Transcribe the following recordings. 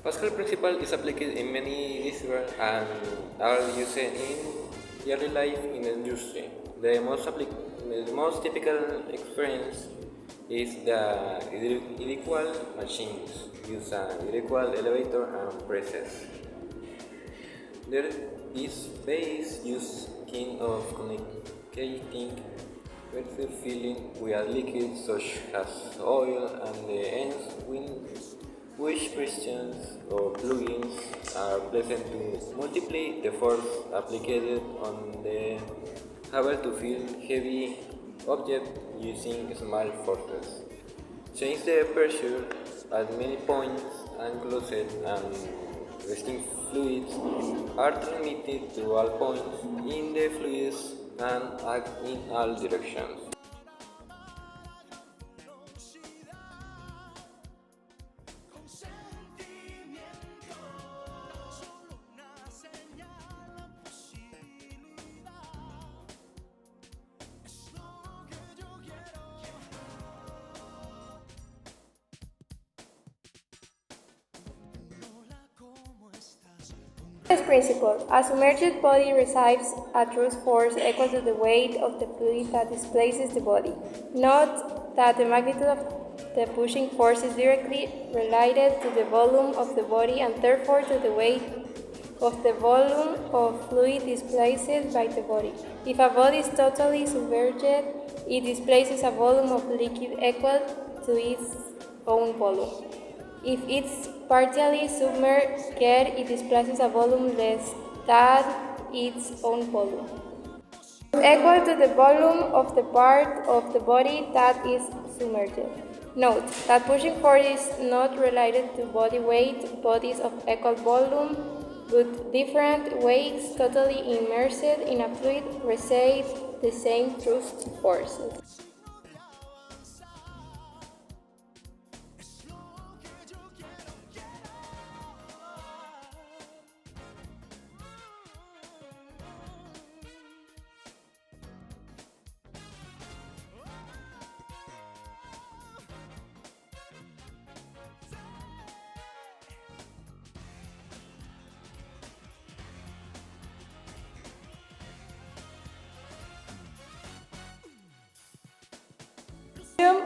Pascal principle is applied in many disciplines and are used in daily life in the industry. The most typical experience is the inequal machines use an equal elevator and presses. There is base use kind of communicating versus filling with liquids such as oil and the ends which pistons or plugins are present to multiply the force applied on the able to fill heavy object using small forces. Change the pressure at many points and closet and resting fluids are transmitted to all points in the fluids and act in all directions. This principle, a submerged body receives a thrust force equal to the weight of the fluid that displaces the body. Note that the magnitude of the pushing force is directly related to the volume of the body and therefore to the weight of the volume of fluid displaced by the body. If a body is totally submerged, it displaces a volume of liquid equal to its own volume. If it's partially submerged, it displaces a volume less than its own volume, equal to the volume of the part of the body that is submerged. Note that pushing force is not related to body weight. Bodies of equal volume with different weights totally immersed in a fluid receive the same thrust forces.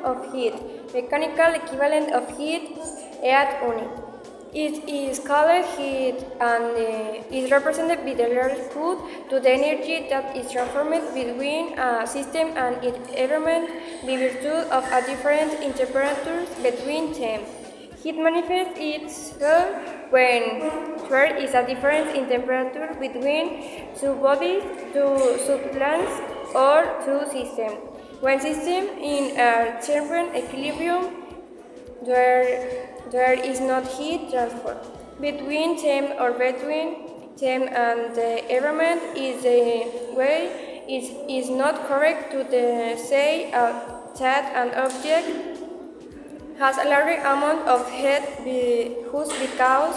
Of heat, mechanical equivalent of heat, heat unit. It is called heat and is represented by the relative to the energy that is transformed between a system and its environment by virtue of a difference in temperatures between them. Heat manifests itself when there is a difference in temperature between two bodies, two subplanes, or two systems. When systems in a temperate equilibrium, there is not heat transfer between them or between them and the environment is the way is not correct to say that an object has a larger amount of heat whose because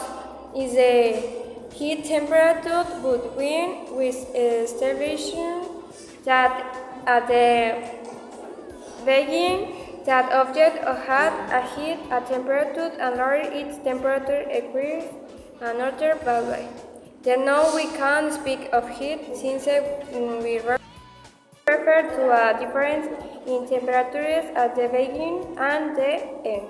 is the heat temperature between with established that at the beginning that object had a heat, a temperature, and lower its temperature acquires another value. Then now we can speak of heat since we refer to a difference in temperatures at the beginning and the end.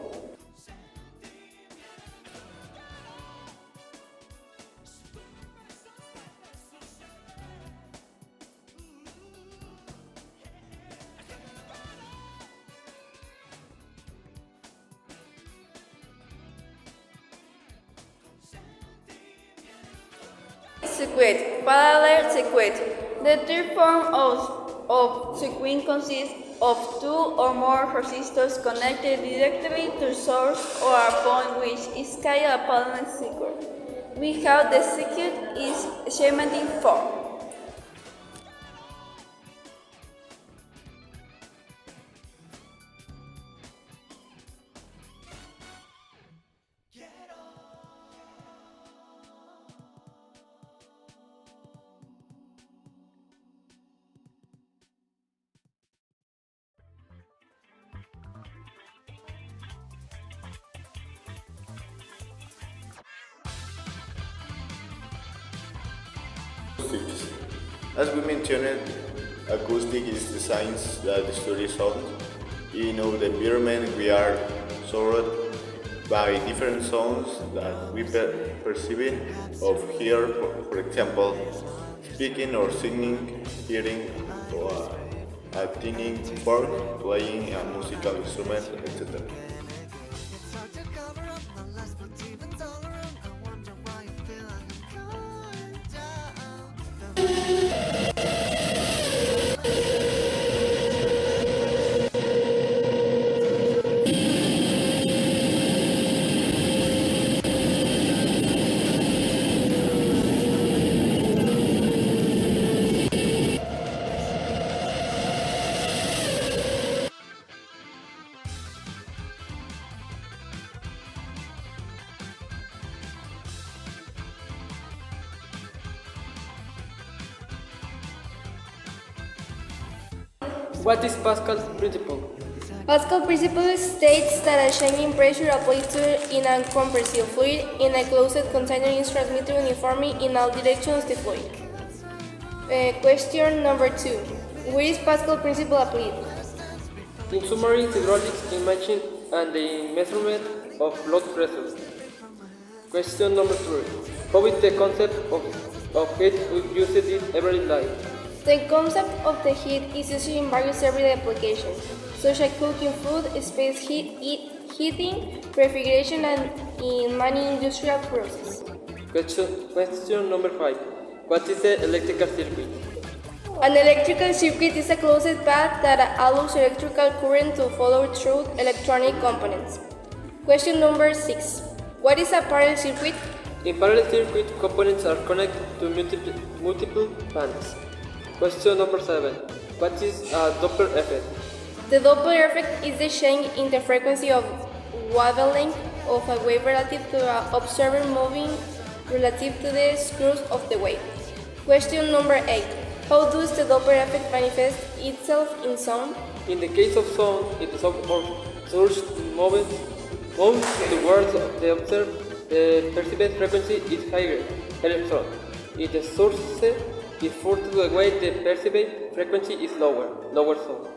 Circuit, parallel circuit. The third form of circuit consists of two or more resistors connected directly to source or a point which is called a parallel circuit. We have the circuit is schematic form. As we mentioned, acoustic is the science that studies sound. In our environment, we are surrounded by different sounds that we perceive or hear, for example, speaking or singing, hearing, or tuning fork, playing a musical instrument, etc. What is Pascal's principle? Pascal principle states that a change in pressure applied to in a compressive fluid in a closed container is transmitted uniformly in all directions of the fluid. Question number 2. Where is Pascal principle applied? In submarine hydraulics, imaging and the measurement of blood pressure. Question number 3. How is the concept of heat used in everyday life? The concept of the heat is used in various everyday applications, such as cooking food, space heating, refrigeration, and in many industrial processes. Question number 5. What is the electrical circuit? An electrical circuit is a closed path that allows electrical current to follow through electronic components. Question number 6. What is a parallel circuit? In parallel circuit, components are connected to multiple bands. Question number 7. What is a Doppler effect? The Doppler effect is the change in the frequency of wavelength of a wave relative to an observer moving relative to the screws of the wave. Question number 8. How does the Doppler effect manifest itself in sound? In the case of sound, it is source moves towards the observer. The perceived frequency is higher, electron. If the source is further away, the perceived frequency is lower sound.